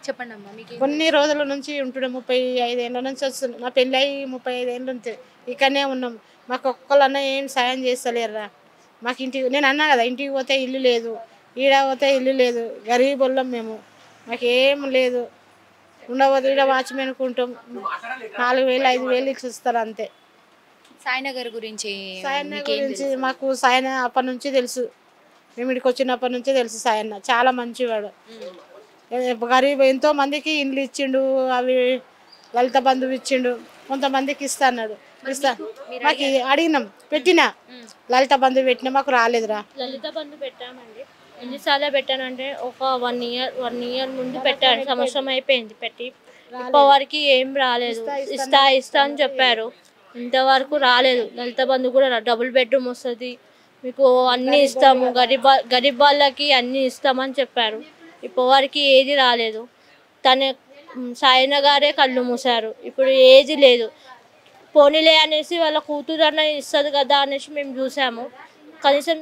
చెప్పండి అమ్మా మీకు కొన్ని రోజుల నుంచి ఉంటుండే 35 ఏళ్ళ నుంచి వస్తుంది. నా పెళ్ళి అయ్యి 35 ఏళ్ళ నుంచి ఇక్కడనే ఉన్నాం. మాకు ఒక్కళ్ళన్నా ఏం సాయం చేస్తలేరురా. మాకు ఇంటికి నేను అన్నా కదా, ఇంటికి పోతే ఇల్లు లేదు, ఈడ పోతే ఇల్లు లేదు, గరీబ్ వాళ్ళం మేము, మాకేం లేదు. ఉండబోతే ఈడ వాచ్మెన్కి ఉంటాం, 4000 5000 ఇస్తారు అంతే. సాయినగర్ గురించి సాయన్న మీకేం గురించి తెలుసు? మాకు సాయన్న అప్పటి నుంచి తెలుసు, మేము ఇక్కడికి వచ్చినప్పటి నుంచే తెలుసు. సాయన్న చాలా మంచివాడు. గరీబ్ ఎంతో మందికి ఇండ్లు ఇచ్చిండు, అవి లలిత బంధువు ఇచ్చిండు, కొంతమందికి ఇస్తా అన్నాడు. మాకు అడిగినాం, పెట్టినా లలిత బంధువు పెట్టినా, మాకు రాలేదురా. లలిత బంధు పెట్టామండి. ఎన్నిసార్లు పెట్టానంటే ఒక 1 ఇయర్ ముందు పెట్టాను, సంవత్సరం అయిపోయింది పెట్టి. ఇప్పటివరకు ఏం రాలేదు. ఇస్తా అని చెప్పారు, ఇంతవరకు రాలేదు. లలిత బంధు కూడా డబుల్ బెడ్రూమ్ వస్తుంది, మీకు అన్నీ ఇస్తాము, గరీబ్ వాళ్ళకి అన్నీ ఇస్తామని చెప్పారు. ఇప్పటివరకు ఏది రాలేదు. తన సాయన్న గారే కళ్ళు మూసారు. ఇప్పుడు ఏది లేదు. పోనీలే అనేసి వాళ్ళ కూతురు అన్న ఇస్తుంది కదా అనేసి మేము చూసాము. కనీసం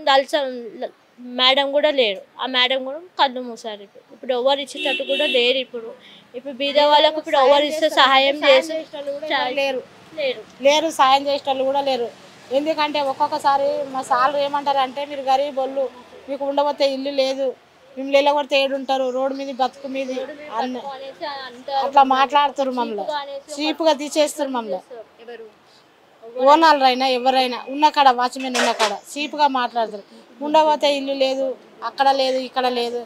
మేడం కూడా లేరు. ఆ మేడం కూడా కళ్ళు మూసారు. ఇప్పుడు ఎవరు ఇచ్చేటట్టు కూడా లేరు. ఇప్పుడు బీద వాళ్ళకు ఇప్పుడు ఎవరు ఇస్తే సహాయం చేసి లేరు లేరు సాయం చేసేటోళ్ళు కూడా లేరు. ఎందుకంటే ఒక్కొక్కసారి మా సార్లు ఏమంటారు అంటే, మీరు గరీబ్ వాళ్ళు, మీకు ఉండబోతే ఇల్లు లేదు, మేము లేకపోతే ఏడుంటారు, రోడ్డు మీద బతుకు మీద అన్న అట్లా మాట్లాడుతారు. మమ్మల్ని చీప్గా తీసేస్తారు. మమ్మల్ని ఓనాలు అయినా ఎవరైనా ఉన్న కాడ, వాచ్మెన్ ఉన్న కాడ చీప్గా మాట్లాడతారు. ఉండబోతే ఇల్లు లేదు, అక్కడ లేదు, ఇక్కడ లేదు.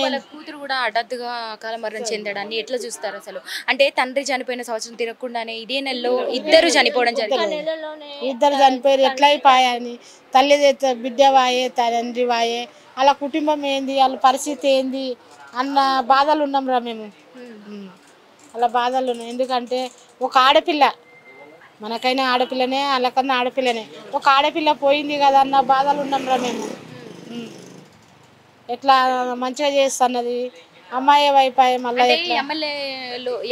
వాళ్ళ కూతురు కూడా హఠాత్తుగా అకాల మరణం చెందడాన్ని ఎట్లా చూస్తారు అసలు? అంటే తండ్రి చనిపోయిన సంవత్సరం తిరగకుండానే ఇదే నెలలో ఇద్దరు చనిపోవడం జరిగింది. ఇద్దరు చనిపోయారు. ఎట్లా అయిపోయాయని, తల్లి బిడ్డ వాయే, తండ్రి వాయే, వాళ్ళ కుటుంబం ఏంది, వాళ్ళ పరిస్థితి ఏంది అన్న బాధలు ఉన్నాం రా మేము. అలా బాధలు ఉన్నాయి. ఎందుకంటే ఒక ఆడపిల్ల, మనకైనా ఆడపిల్లనే, వాళ్ళకన్నా ఆడపిల్లనే, ఒక ఆడపిల్ల పోయింది కదా అన్న బాధలు ఉన్నాం రా మేము. ఎట్లా మంచిగా చేస్తున్నది అమ్మాయి వైపు మళ్ళీ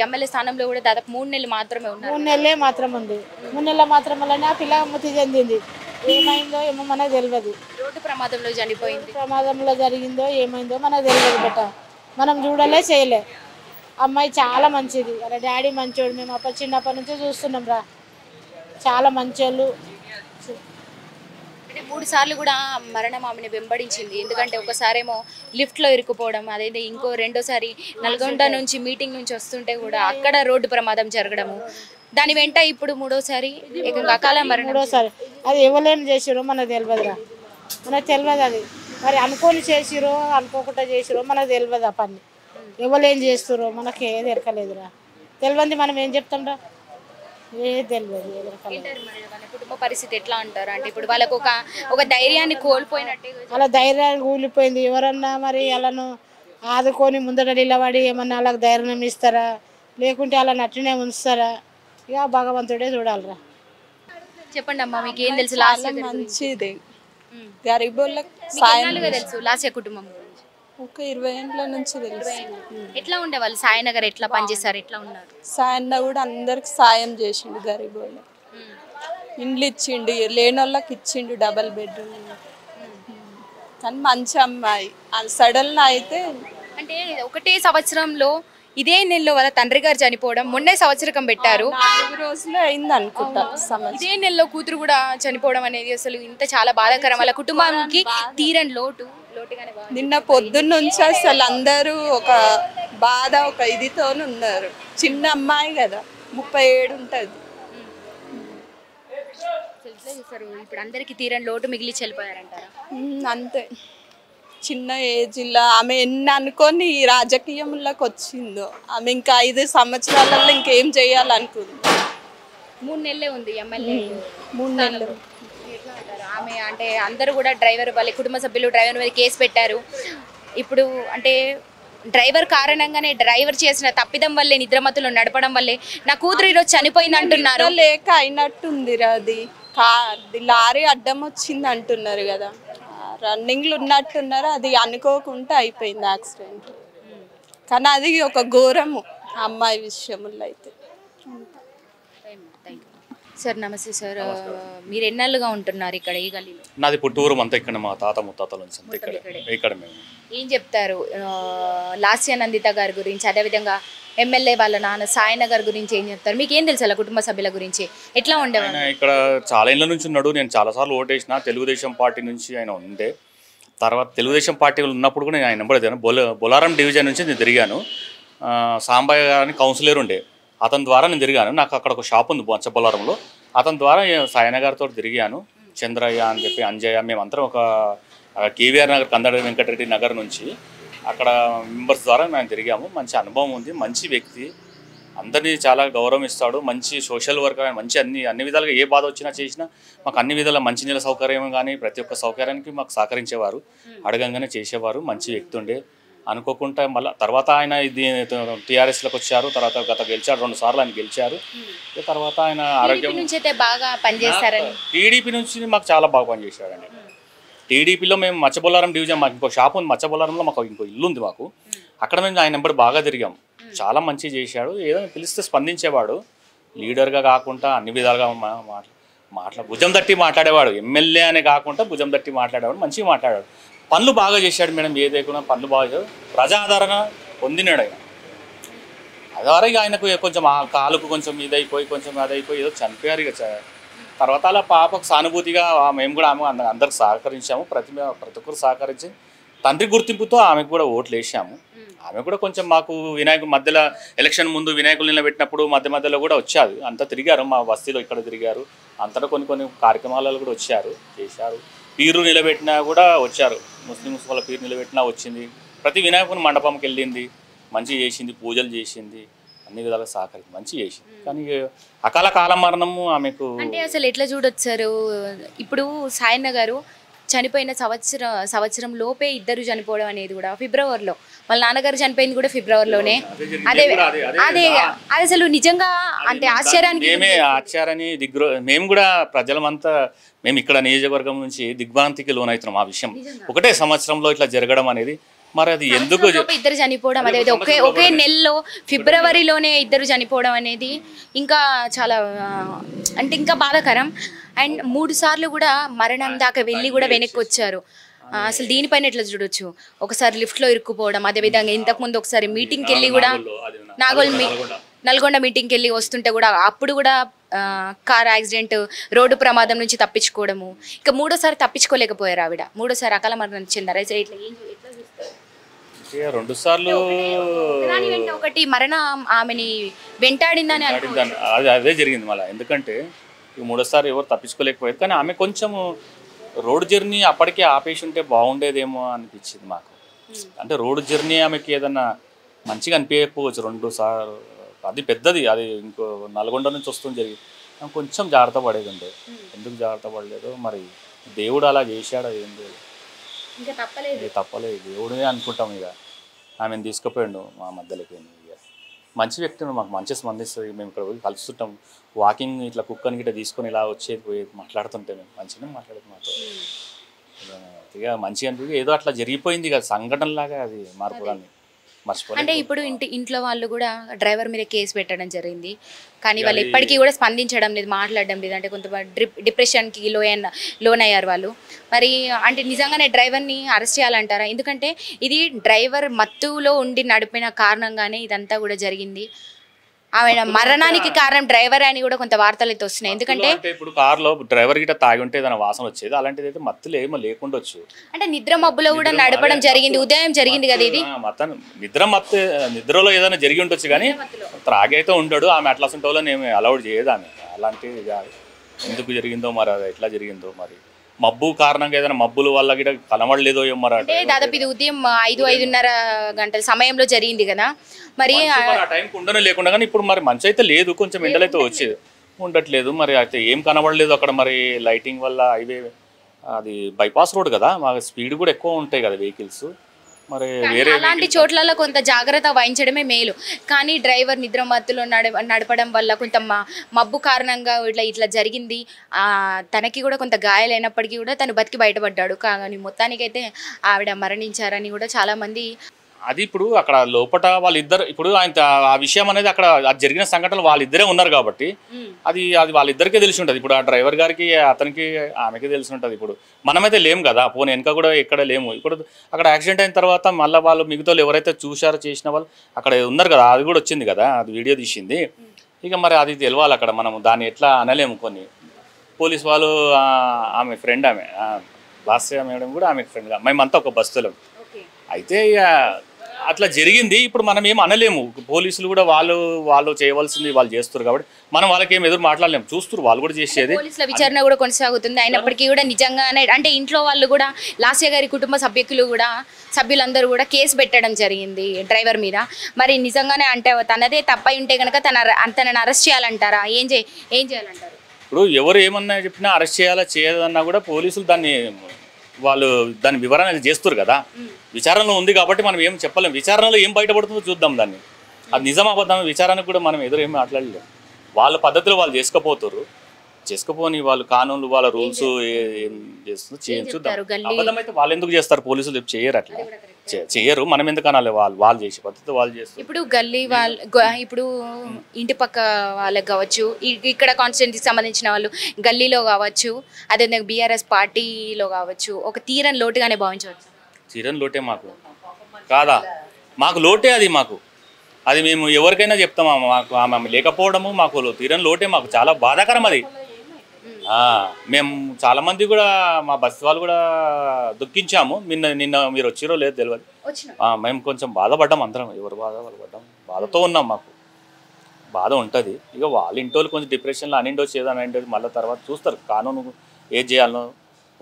ఎమ్మెల్యే స్థానంలో కూడా దాదాపు 3 నెలలు మాత్రమే ఉన్నారు. 3 నెలలే మాత్రం ఉంది. 3 నెలల మాత్రం వల్లనే ఆ పిల్ల మృతి చెందింది. ఏమైందో ఏమో మనకు తెలియదు. రోడ్డు ప్రమాదంలో చనిపోయింది. ప్రమాదంలో జరిగిందో ఏమైందో మనకు తెలియదు. బట్ట మనం చూడలే, చేయలే. అమ్మాయి చాలా మంచిది, వాళ్ళ డాడీ మంచోడు. మేము చిన్నప్పటి నుంచి చూస్తున్నాం రా, చాలా మంచోళ్ళు. అంటే 3 సార్లు కూడా మరణం ఆమెను వెంబడించింది. ఎందుకంటే ఒకసారేమో లిఫ్ట్లో ఇరుక్కుపోవడం, అదైతే రెండోసారి నల్గొండ నుంచి మీటింగ్ నుంచి వస్తుంటే కూడా అక్కడ రోడ్డు ప్రమాదం జరగడము, దాని వెంట ఇప్పుడు మూడోసారి అకాల మరణం. మూడోసారి అది ఎవరేం చేసిరో మనకు తెలియదురా, మనకు తెలియదు. అది మరి అనుకోని చేసిరో అనుకోకుండా చేసిరో మనకు తెలియదు. ఆ పని ఎవరేం చేస్తారో మనకి ఏది ఎరకలేదురా. తెలియంది మనం ఏం చెప్తాం రా, ఏది తెలియదు. వాళ్ళ కుటుంబ పరిస్థితి ఎట్లా అంటారు అంటే, ఇప్పుడు వాళ్ళకు ఒక ధైర్యాన్ని కోల్పోయినట్టే, అలా ధైర్యాన్ని కూలిపోయింది. ఎవరన్నా మరి వాళ్ళను ఆదుకొని ముందట నిలబడి ఏమన్నా వాళ్ళకి ధైర్యం ఇస్తారా, లేకుంటే వాళ్ళని అట్లనే ఉంచుతారా, ఇక భగవంతుడే చూడాలిరా. చెప్పండి అమ్మా, మీకు ఏం తెలుసు? మంచిది, గరీబోళ్ళకి తెలుసు లాస్య కుటుంబం గురించి ఒక 20 ఏళ్ళ నుంచి తెలుసు. ఎట్లా ఉండేవాళ్ళు? సాయినగర్ ఎట్లా పనిచేస్తారు, ఎట్లా ఉన్నారు? సాయన్న కూడా అందరికి సాయం చేసిండు. గరీబోళ్ళు ఇండ్లు ఇచ్చిండు, లేని వాళ్ళకి ఇచ్చిండు డబల్ బెడ్రూమ్. కానీ మంచి అమ్మాయి. అది సడన్ అయితే అంటే ఒకటే సంవత్సరంలో ఇదే నెలలో వాళ్ళ తండ్రి గారు చనిపోవడం, మొన్నే సంవత్సరకం పెట్టారు, 4 రోజులే అయింది అనుకుంటా. ఇదే నెలలో కూతురు కూడా చనిపోవడం అనేది అసలు ఇంత చాలా బాధాకరం. వాళ్ళ కుటుంబానికి తీరని లోటుగానే. నిన్న పొద్దున్న నుంచి అసలు అందరూ ఒక బాధ, ఒక ఇదితో ఉన్నారు. చిన్న అమ్మాయి కదా, 37 ఉంటుంది. ఇప్పుడు అందరికి తీరని లోటు మిగిలి వెళ్ళిపోయారంటారా? అంతే, చిన్న ఏజ్లో ఆమె ఎన్ని అనుకొని ఈ రాజకీయంలోకి వచ్చిందో. ఆమె ఇంకా 5 సంవత్సరాలలో ఇంకేం చేయాలనుకుంది. 3 నెలలే ఉంది ఎమ్మెల్యే. 3 నెలలు. ఆమె అంటే అందరూ కూడా డ్రైవర్, వాళ్ళ కుటుంబ సభ్యులు డ్రైవర్ మీద కేసు పెట్టారు. ఇప్పుడు అంటే డ్రైవర్ కారణంగానే, డ్రైవర్ చేసిన తప్పిదం వల్లే, నిద్రమత్తులో నడపడం వల్లే నా కూతురు ఈరోజు పోయింది అంటున్నారు. లేక అయినట్టుంది అది. లారీ అడ్డం వచ్చింది అంటున్నారు కదా, రన్నింగ్లు ఉన్నట్టున్నారు. అది అనుకోకుండా అయిపోయింది యాక్సిడెంట్. కానీ అది ఒక ఘోరము అమ్మాయి విషయంలో అయితే. సార్ నమస్తే సార్. మీరు ఎన్నాళ్ళుగా ఉంటున్నారు ఇక్కడ ఈ గల్లీలో? నాది పుట్టూరు అంతా ఇక్కడ, మా తాత ముత్తాతల నుంచి అంతా ఇక్కడ మేము. ఏం చెప్తారు లాస్య నందిత గారి గురించి, అదేవిధంగా ఎమ్మెల్యే వాళ్ళ నాన్న సాయనగర్ గురించి ఏం చెప్తారు? మీకు ఏం తెలుసు అలా కుటుంబ సభ్యుల గురించి? ఎట్లా ఉండేవారు? ఆయన ఇక్కడ చాలా ఏళ్ళ నుంచి ఉన్నాడు. నేను చాలాసార్లు ఓటేసిన. తెలుగుదేశం పార్టీ నుంచి ఆయన ఉండే. తర్వాత తెలుగుదేశం పార్టీలో ఉన్నప్పుడు కూడా నేను ఆయన నెంబర్ తిరిగాను. బొలారం డివిజన్ నుంచి నేను తిరిగాను. సాంబయ్య గారిని కౌన్సిలర్ ఉండే, అతని ద్వారా నేను తిరిగాను. నాకు అక్కడ ఒక షాప్ ఉంది బొలారంలో, అతని ద్వారా సాయన గారితో తిరిగాను. చంద్రయ్య అని చెప్పి, అంజయ్య, మేమందరం ఒక కేవీఆర్ నగర్, కందడ వెంకటరెడ్డి నగర్ నుంచి అక్కడ మెంబర్స్ ద్వారా మేము తిరిగాము. మంచి అనుభవం ఉంది, మంచి వ్యక్తి, అందరినీ చాలా గౌరవం ఇస్తాడు, మంచి సోషల్ వర్కర్, మంచి అన్ని విధాలుగా ఏ బాధ వచ్చినా చేసినా మాకు అన్ని విధాల మంచినీళ్ళ సౌకర్యం కానీ ప్రతి ఒక్క సౌకర్యానికి మాకు సహకరించేవారు, అడగంగానే చేసేవారు. మంచి వ్యక్తి ఉండే. అనుకోకుండా మళ్ళీ తర్వాత ఆయన ఇది టీఆర్ఎస్లోకి వచ్చారు. తర్వాత గెలిచారు 2 సార్లు ఆయన గెలిచారు. తర్వాత ఆయన ఆరోగ్యం నుంచి అయితే బాగా పనిచేస్తారని, టీడీపీ నుంచి మాకు చాలా బాగా పనిచేశాడండి. టీడీపీలో మేము మచ్చబొలారం డివిజన్, మాకు ఇంకో షాప్ ఉంది మచ్చబొలారంలో, మాకు ఇంకో ఇల్లు ఉంది మాకు. అక్కడ మేము ఆయన నెంబర్ బాగా తిరిగాం. చాలా మంచి చేశాడు. ఏదైనా పిలిస్తే స్పందించేవాడు. లీడర్గా కాకుండా అన్ని విధాలుగా భుజం తట్టి మాట్లాడేవాడు. ఎమ్మెల్యే అనే కాకుండా భుజం తట్టి మాట్లాడేవాడు, మంచిగా మాట్లాడాడు. పనులు బాగా చేశాడు మేడం. ఏదైనా పనులు బాగా చేశాడు. ప్రజాదరణ పొందినాడు ఆయన. అదే ఆయనకు కొంచెం ఆ కాలుకు కొంచెం ఇదైపోయి కొంచెం అదైపోయి ఏదో చనిపోయారు. ఇక తర్వాత అలా పాపకు సానుభూతిగా మేము కూడా ఆమె అందరికి సహకరించాము. ప్రతి ఒక్కరు సహకరించి తండ్రి గుర్తింపుతో ఆమెకు కూడా ఓట్లు వేసాము. ఆమె కూడా కొంచెం మాకు వినాయకుడు మధ్యలో ఎలక్షన్ ముందు వినాయకులు నిలబెట్టినప్పుడు మధ్యలో కూడా వచ్చారు. అంతా తిరిగారు, మా బస్తీలో ఇక్కడ తిరిగారు. అంతటా కొన్ని కార్యక్రమాలలో కూడా వచ్చారు, చేశారు. పీరు నిలబెట్టినా కూడా వచ్చారు. ముస్లిమ్స్ వాళ్ళ పీరు నిలబెట్టినా వచ్చింది. ప్రతి వినాయకుని మండపంకి వెళ్ళింది, మంచిగా చేసింది, పూజలు చేసింది, అన్ని విధాలుగా సహకరించి మంచి చేసింది. కానీ అకాల కాలమరణము ఆమెకు అంటే అసలు ఎట్లా చూడొచ్చు సార్? ఇప్పుడు సాయన్న గారు చనిపోయిన సంవత్సరం లోపే ఇద్దరు చనిపోవడం అనేది కూడా ఫిబ్రవరిలో, వాళ్ళ నాన్నగారు చనిపోయింది కూడా ఫిబ్రవరిలోనే. అదే అసలు నిజంగా అంటే ఆశ్చర్యానికి ఆశ్చర్యాన్ని మేము కూడా ప్రజలమంతా మేము ఇక్కడ నియోజకవర్గం నుంచి దిగ్భ్రాంతికి లోనవుతున్నాం. ఆ విషయం ఒకటే సంవత్సరంలో ఇట్లా జరగడం అనేది, మరి అది ఎందుకు ఇద్దరు చనిపోవడం, అదే ఒకే నెలలో ఫిబ్రవరిలోనే ఇద్దరు చనిపోవడం అనేది ఇంకా చాలా అంటే ఇంకా బాధాకరం. అండ్ 3 సార్లు కూడా మరణం దాకా వెళ్ళి కూడా వెనక్కి వచ్చారు. అసలు దీనిపైన ఎట్లా చూడొచ్చు? ఒకసారి లిఫ్ట్లో ఇరుక్కుపోవడం, అదేవిధంగా ఇంతకుముందు ఒకసారి మీటింగ్కి వెళ్ళి కూడా నల్గొండ మీటింగ్కి వెళ్ళి వస్తుంటే కూడా అప్పుడు కూడా కార్ యాక్సిడెంట్, రోడ్డు ప్రమాదం నుంచి తప్పించుకోవడము. ఇంకా 3ఓసారి తప్పించుకోలేకపోయారు ఆవిడ. 3ఓసారి అకాల మరణం చెందారు. ఇట్లా ఎట్లా చూస్తారు? 2 సార్లు ఒకటి మరణం ఆమెని వెంటాడిందని అదే జరిగింది మళ్ళీ. ఎందుకంటే 3ఓసారి ఎవరు తప్పించుకోలేకపోయారు. కానీ ఆమె కొంచెము రోడ్ జర్నీ అప్పటికే ఆపేసి ఉంటే బాగుండేదేమో అనిపించింది మాకు. అంటే రోడ్ జర్నీ ఆమెకి ఏదన్నా మంచిగా అనిపించకపోవచ్చు. 2 సార్లు అది పెద్దది, అది ఇంకో నల్గొండ నుంచి వస్తుంది జరిగి కొంచెం జాగ్రత్త పడేది ఉండే. ఎందుకు జాగ్రత్త పడలేదు మరి, దేవుడు అలా చేశాడు. ఏం లేదు, తప్పలేదు, దేవుడే అనుకుంటాం. ఇక ఆమెను తీసుకుపోయాడు మా మధ్యలోకి. ఇక మంచి వ్యక్తి, మాకు మంచిగా స్పందిస్తుంది. మేము ఇక్కడ పోయి కలుస్తుంటాం, వాకింగ్ ఇట్లా కుక్కని గిట్లా తీసుకొని ఇలా వచ్చేది పోయేది మాట్లాడుతుంటే మేము మంచిగా మాట్లాడేది మాతో. ఇక మంచిగా అనిపి ఏదో అట్లా జరిగిపోయింది కదా సంఘటనలాగా, అది మార్పులన్నీ మర్చిపోలేదు. అంటే ఇప్పుడు ఇంట్లో వాళ్ళు కూడా డ్రైవర్ మీద కేసు పెట్టడం జరిగింది, కానీ వాళ్ళు ఎప్పటికీ కూడా స్పందించడం లేదు, మాట్లాడడం లేదు. అంటే కొంత డిప్రెషన్కి లోన్ అయ్యారు వాళ్ళు. మరి అంటే నిజంగానే డ్రైవర్ని అరెస్ట్ చేయాలంటారా? ఎందుకంటే ఇది డ్రైవర్ మత్తులో ఉండి నడిపిన కారణంగానే ఇదంతా కూడా జరిగింది. ఆమె మరణానికి కారణం డ్రైవర్ అని కూడా కొంత వార్తలు అయితే వస్తున్నాయి. ఎందుకంటే ఇప్పుడు కార్లో డ్రైవర్ గిట్ట తాగి ఉంటే ఏదైనా వాసన వచ్చేది, అలాంటిది అయితే మత్తులు ఏమో లేకుండొచ్చు. అంటే నిద్ర మబ్బులో కూడా నడపడం జరిగింది, ఉదయం జరిగింది కదా ఇది. నిద్రలో ఏదైనా జరిగి ఉండొచ్చు, కానీ త్రాగి అయితే ఉంటాడు. ఆమె అట్లా ఉంటాలో ఏమి అలౌడ్ చేయదు ఆమె. అలాంటివి ఎందుకు జరిగిందో మరి, అది ఎట్లా జరిగిందో మరి. మబ్బు కారణంగా ఏదైనా మబ్బుల వల్ల గిట్ట కనబడలేదో ఏమో మరి. అంటే దాదాపు ఇది ఉదయం 5-5:30 గంటల సమయంలో జరిగింది కదా మరి. ఆ టైంకి ఉండనే లేకుండా, కానీ ఇప్పుడు మరి మంచి అయితే లేదు, కొంచెం ఎండలైతే వచ్చేది ఉండట్లేదు. మరి అయితే ఏం కనబడలేదు అక్కడ. మరి లైటింగ్ వల్ల హైవే అది బైపాస్ రోడ్ కదా, మాకు స్పీడ్ కూడా ఎక్కువ ఉంటాయి కదా వెహికల్స్. మరి వేరే అలాంటి చోట్లలో కొంత జాగ్రత్త వహించడమే మేలు. కానీ డ్రైవర్ నిద్ర మత్తులో నడపడం వల్ల కొంత మబ్బు కారణంగా ఇట్లా జరిగింది. తనకి కూడా కొంత గాయాలైనప్పటికీ కూడా తను బతికి బయటపడ్డాడు. కానీ మొత్తానికైతే ఆవిడ మరణించారని కూడా చాలామంది అది ఇప్పుడు అక్కడ లోపట వాళ్ళిద్దరు ఇప్పుడు ఆయన ఆ విషయం అనేది అక్కడ అది జరిగిన సంఘటనలు వాళ్ళిద్దరే ఉన్నారు కాబట్టి అది వాళ్ళిద్దరికే తెలిసి ఉంటుంది. ఇప్పుడు ఆ డ్రైవర్ గారికి అతనికి ఆమెకి తెలిసి ఉంటుంది. ఇప్పుడు మనమైతే లేము కదా, పోనీ వెనక కూడా ఎక్కడ లేము. ఇప్పుడు అక్కడ యాక్సిడెంట్ అయిన తర్వాత మళ్ళీ వాళ్ళు మిగతా ఎవరైతే చూశారో చేసిన వాళ్ళు అక్కడ ఉన్నారు కదా, అది కూడా వచ్చింది కదా, అది వీడియో తీసింది. ఇక మరి అది తెలియాలి అక్కడ, మనం దాన్ని ఎట్లా అనలేము. కొన్ని పోలీస్ వాళ్ళు ఆమె ఫ్రెండ్, ఆమె లాస్య మేడం కూడా ఆమె ఫ్రెండ్గా, మేమంతా ఒక బస్సులో అయితే ఇక అట్లా జరిగింది. ఇప్పుడు మనం ఏం అనలేము. పోలీసులు కూడా వాళ్ళు చేయవలసింది వాళ్ళు చేస్తారు కాబట్టి మనం వాళ్ళకి ఏం ఎదురు మాట్లాడలేము. చూస్తారు వాళ్ళు కూడా చేసేది. పోలీసుల విచారణ కూడా కొనసాగుతుంది. అయినప్పటికీ కూడా నిజంగానే అంటే ఇంట్లో వాళ్ళు కూడా లాస్య గారి కుటుంబ సభ్యులందరూ కూడా కేసు పెట్టడం జరిగింది డ్రైవర్ మీద. మరి నిజంగానే అంటే తనదే తప్పై ఉంటే కనుక తనని అరెస్ట్ చేయాలంటారా? ఏం చేయాలంటారు? ఇప్పుడు ఎవరు ఏమన్నా చెప్పినా అరెస్ట్ చేయదన్నా కూడా పోలీసులు దాని వివరణ చేస్తారు కదా. విచారణలో ఉంది కాబట్టి మనం ఏం చెప్పలేం. విచారణలో ఏం బయటపడుతుందో చూద్దాం. దాన్ని అది నిజం అబద్ధం విచారణకు కూడా మనం ఎదురు ఏమి మాట్లాడలేము. వాళ్ళ పద్ధతిలో వాళ్ళు చేసుకపోని వాళ్ళు కానూన్లు వాళ్ళ రూల్స్ ఏం చేస్తుందో చూద్దాం. అబద్ధం అయితే వాళ్ళు ఎందుకు చేస్తారు? పోలీసులు చేయరు, అట్లా చేయరు. మనం ఎందుకు అనాలి? వాళ్ళు చేసే పద్ధతి వాళ్ళు చేస్తారు. ఇప్పుడు గల్లీ ఇప్పుడు ఇంటి పక్క వాళ్ళకి కావచ్చు, ఇక్కడ కాన్స్టిట్యూన్సీకి సంబంధించిన వాళ్ళు గల్లీలో కావచ్చు, అదే బీఆర్ఎస్ పార్టీలో కావచ్చు, ఒక తీరని లోటుగానే భావించవచ్చు. తీరని లోటే మాకు కాదా? మాకు లోటే అది మేము ఎవరికైనా చెప్తాం. మాకు ఆమె లేకపోవడము మాకు తీరని లోటే, మాకు చాలా బాధాకరం అది. మేము చాలామంది కూడా మా బస్సు వాళ్ళు కూడా దుఃఖించాము. నిన్న మీరు వచ్చిరో లేదు తెలియదు. మేము కొంచెం బాధపడ్డాం అందరం. ఎవరు వాళ్ళు పడ్డాం, బాధతో ఉన్నాం. మాకు బాధ ఉంటుంది. ఇక వాళ్ళ ఇంటి వాళ్ళు కొంచెం డిప్రెషన్లో అనిండొచ్చు, ఏదో అనిండొచ్చు. మళ్ళీ తర్వాత చూస్తారు కానూను ఏం చేయాలనో,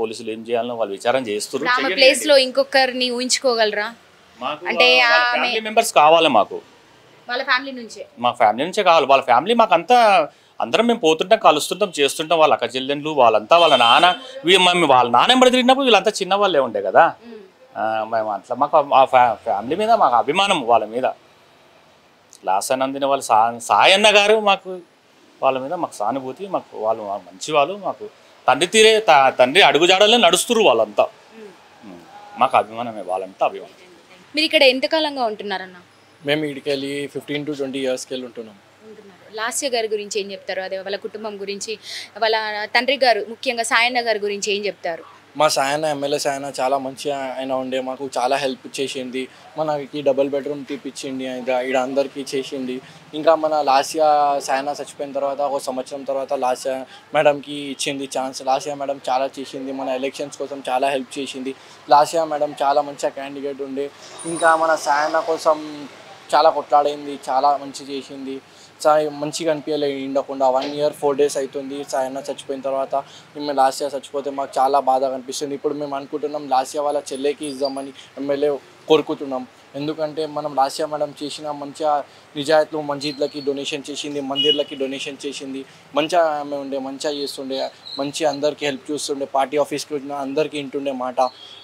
పోలీసులు ఏం చేయాలనో వాళ్ళు విచారం చేస్తారు. ప్లేస్ లో ఇంకొకరిని ఊహించుకోగలరా? అంటే ఫ్యామిలీ మెంబర్స్ కావాలి మాకు. వాళ్ళ ఫ్యామిలీ నుంచే కావాలి. వాళ్ళ ఫ్యామిలీ మాకంతా అందరం మేము పోతుంటాం, కలుస్తుంటాం, చేస్తుంటాం. వాళ్ళ అక్క చెల్లెళ్ళు వాళ్ళంతా వాళ్ళ నాన్న వాళ్ళ నాన్న ఎంబడి తిరిగినప్పుడు వీళ్ళంతా చిన్న వాళ్ళే ఉండే కదా. మేము అట్లా మాకు ఆ ఫ్యామిలీ మీద మాకు అభిమానం, వాళ్ళ మీద. లాసనందిన వాళ్ళు సాయన్న గారు మాకు వాళ్ళ మీద మాకు సానుభూతి. మాకు వాళ్ళు మంచి వాళ్ళు. మాకు తండ్రి అడుగుజాడలే నడుస్తున్నారు వాళ్ళంతా. మాకు అభిమానమే, వాళ్ళంతా అభిమానం. మీరు ఇక్కడ ఎంతకాలంగా ఉంటున్నారన్న? మేము ఇక్కడికి వెళ్ళి 15 to 20 years వెళ్ళి ఉంటున్నాం. లాస్య గారి గురించి ఏం చెప్తారు? అదే వాళ్ళ కుటుంబం గురించి, వాళ్ళ తండ్రి గారు ముఖ్యంగా సాయన్న గారి గురించి ఏం చెప్తారు? మా సాయన్న ఎమ్మెల్యే సాయన్న చాలా మంచిగా ఆయన ఉండే, మాకు చాలా హెల్ప్ చేసింది. మనకి డబుల్ బెడ్రూమ్ తీపిచ్చింది, ఇక్కడ అందరికీ చేసింది. ఇంకా మన లాస్య సాయన్న చచ్చిపోయిన తర్వాత 1 సంవత్సరం తర్వాత లాస్య మేడంకి ఇచ్చింది ఛాన్స్. లాస్య మేడం చాలా చేసింది, మన ఎలక్షన్స్ కోసం చాలా హెల్ప్ చేసింది. లాస్య మేడం చాలా మంచిగా క్యాండిడేట్ ఉండే. ఇంకా మన సాయన్న కోసం చాలా కొట్లాడింది, చాలా మంచి చేసింది. మంచిగా అనిపించలేదు ఉండకుండా. 1 year 4 days అవుతుంది సాయన్న చచ్చిపోయిన తర్వాత. మేము లాస్య చచ్చిపోతే మాకు చాలా బాధగా అనిపిస్తుంది. ఇప్పుడు మేము అనుకుంటున్నాం లాస్య వాళ్ళ చెల్లెకి ఇద్దామని ఎమ్మెల్యే కోరుకుంటున్నాం. ఎందుకంటే మనం లాస్య మేడం చేసిన మంచిగా నిజాయితీలు, మస్జిద్లకి డొనేషన్ చేసింది, మందిర్లకి డొనేషన్ చేసింది. మంచిగా ఆమె ఉండే, మంచిగా చేస్తుండే, మంచిగా అందరికీ హెల్ప్ చూస్తుండే. పార్టీ ఆఫీస్కి వచ్చిన అందరికీ ఇంటుండే మాట,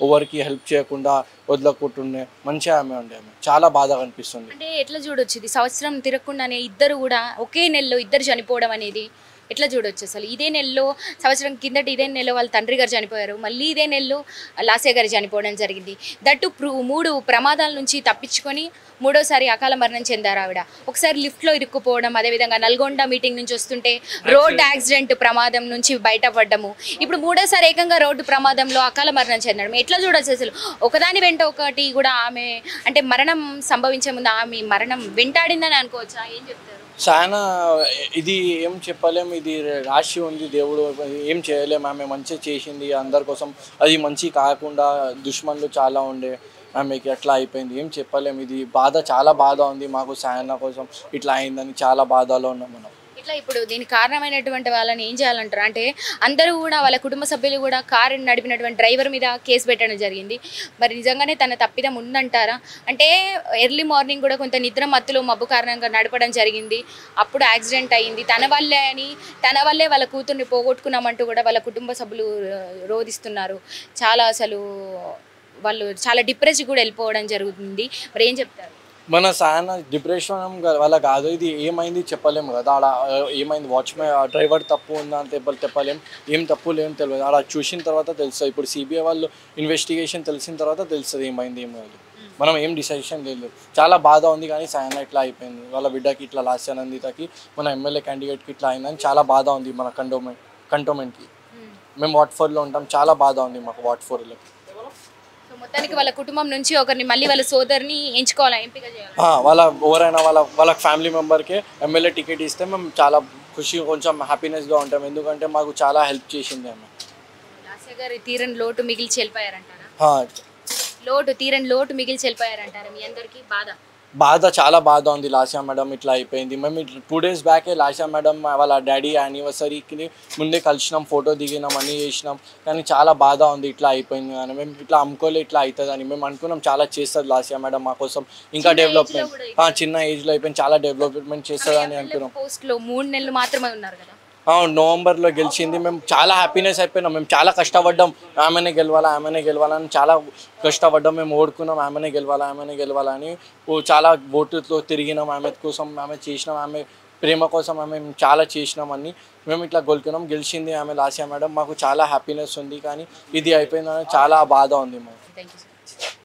ఎవరికి హెల్ప్ చేయకుండా వదలకుంటుండే. మంచిగా ఆమె ఉండే. ఆమె చాలా బాధగా అనిపిస్తుంది. అంటే ఎట్లా చూడొచ్చు ఇది సంవత్సరం తిరగకుండానే ఇద్దరు కూడా ఒకే నెలలో ఇద్దరు చనిపోవడం అనేది ఎట్లా చూడొచ్చు? అసలు ఇదే నెలలో, సంవత్సరం కిందటి ఇదే నెలలో వాళ్ళ తండ్రి గారు చనిపోయారు, మళ్ళీ ఇదే నెలలో లాస్య గారు చనిపోవడం జరిగింది. దట్టు 3 ప్రమాదాల నుంచి తప్పించుకొని 3వసారి అకాల మరణం చెందారు ఆవిడ. ఒకసారి లిఫ్ట్లో ఇరుక్కుపోవడం, అదేవిధంగా నల్గొండ మీటింగ్ నుంచి వస్తుంటే రోడ్ యాక్సిడెంట్ ప్రమాదం నుంచి బయటపడ్డము, ఇప్పుడు 3వసారి ఏకంగా రోడ్డు ప్రమాదంలో అకాల మరణం చెందడం. ఎట్లా చూడొచ్చు అసలు? ఒకదాని వెంట ఒకటి కూడా ఆమె అంటే మరణం సంభవించే ముందు ఆమె మరణం వెంటాడిందని అనుకోవచ్చా? ఏం చెప్తారు? సాయన ఇది ఏం చెప్పలేము, ఇది రాశి ఉంది, దేవుడు ఏం చేయలేము. ఆమె మంచిగా చేసింది అందరి కోసం. అది మంచి కాకుండా దుష్మన్లు చాలా ఉండే, ఆమెకి అట్లా అయిపోయింది. ఏం చెప్పలేము. ఇది చాలా బాధ ఉంది మాకు. సాయన కోసం ఇట్లా అయిందని చాలా బాధలో ఉన్నాం మనం. ఇట్లా ఇప్పుడు దీనికి కారణమైనటువంటి వాళ్ళని ఏం చేయాలంటారు? అంటే అందరూ కూడా వాళ్ళ కుటుంబ సభ్యులు కూడా కారు నడిపినటువంటి డ్రైవర్ మీద కేసు పెట్టడం జరిగింది. మరి నిజంగానే తన తప్పిదం ఉందంటారా? అంటే ఎర్లీ మార్నింగ్ కూడా కొంత నిద్ర మత్తులో మబ్బు కారణంగా నడపడం జరిగింది, అప్పుడు యాక్సిడెంట్ అయ్యింది. తన వల్లే వాళ్ళ కూతుర్ని పోగొట్టుకున్నామంటూ కూడా వాళ్ళ కుటుంబ సభ్యులు రోధిస్తున్నారు. చాలా అసలు వాళ్ళు చాలా డిప్రెస్ కూడా వెళ్ళిపోవడం జరుగుతుంది. మరి ఏం చెప్తారు? మన సాయన డిప్రెషన్ వల్ల కాదు, ఇది ఏమైంది చెప్పలేము కదా. అలా ఏమైంది, వాచ్మెన్ డ్రైవర్ తప్పు ఉందా అని చెప్పలేము. ఏం తప్పు లేని తెలియదు, అలా చూసిన తర్వాత తెలుస్తుంది. ఇప్పుడు సిబిఐ వాళ్ళు ఇన్వెస్టిగేషన్ తెలిసిన తర్వాత తెలుస్తుంది ఏమైంది ఏమైంది. మనం ఏం డిసిషన్ లేదు. చాలా బాధ ఉంది కానీ సాయన ఇట్లా అయిపోయింది, వాళ్ళ బిడ్డకి ఇట్లా లాస్య నందితకి మన ఎమ్మెల్యే క్యాండిడేట్కి ఇట్లా అయిందని చాలా బాధ ఉంది మన కంటోన్మెంట్కి. మేము వార్డ్ 4లో ఉంటాం, చాలా బాధ ఉంది మాకు వార్డ్ 4లో. సో మొత్తానికి వాళ్ళ కుటుంబం నుంచి ఒకరిని మళ్ళీ వాళ్ళ సోదరిని ఎంచుకోవాలా, ఎంపిక చేయాలి. వాళ్ళ ఎవరైనా వాళ్ళ ఫ్యామిలీ మెంబర్కి ఎమ్మెల్యే టికెట్ ఇస్తే మేము చాలా ఖుషి, కొంచెం హ్యాపీనెస్గా ఉంటాం. ఎందుకంటే మాకు చాలా హెల్ప్ చేసింది ఆమె. లాస్య గారి తీరని లోటు మిగిల్చి వెళ్ళిపోయారంటారా? తీరని లోటు మిగిల్చి వెళ్ళిపోయారంటారా? మీ అందరికీ బాధ చాలా బాధ ఉంది. లాస్య మేడం ఇట్లా అయిపోయింది. మేము 2 days బ్యాకే లాస్య మేడం వాళ్ళ డాడీ యానివర్సరీకి ముందే కలిసినాం, ఫోటో దిగినాం, అన్నీ చేసినాం. కానీ చాలా బాధ ఉంది ఇట్లా అయిపోయింది అని. మేము ఇట్లా అమ్ముకోలే ఇట్లా అవుతుందని. మేము అనుకున్నాం చాలా చేస్తుంది లాస్య మేడం మా కోసం, ఇంకా డెవలప్మెంట్ చిన్న ఏజ్లో అయిపోయింది, చాలా డెవలప్మెంట్ చేస్తుందని అనుకున్నాం. పోస్ట్లో 3 నెలలు మాత్రమే ఉన్నారు కదా. నవంబర్లో గెలిచింది. మేము చాలా హ్యాపీనెస్ అయిపోయినాం. మేము చాలా కష్టపడ్డాం, ఆమెనే గెలవాలని చాలా కష్టపడ్డాం. మేము ఓడుకున్నాం, ఆమెనే గెలవాలని చాలా ఓటుతో తిరిగినాం ఆమె కోసం, ఆమె చేసినాం, ఆమె ప్రేమ కోసం మేము చాలా చేసినామని మేము ఇట్లా గెలిచింది ఆమె లాస్య మేడం. మాకు చాలా హ్యాపీనెస్ ఉంది, కానీ ఇది అయిపోయిందని చాలా బాధ ఉంది మాకు. Thank you.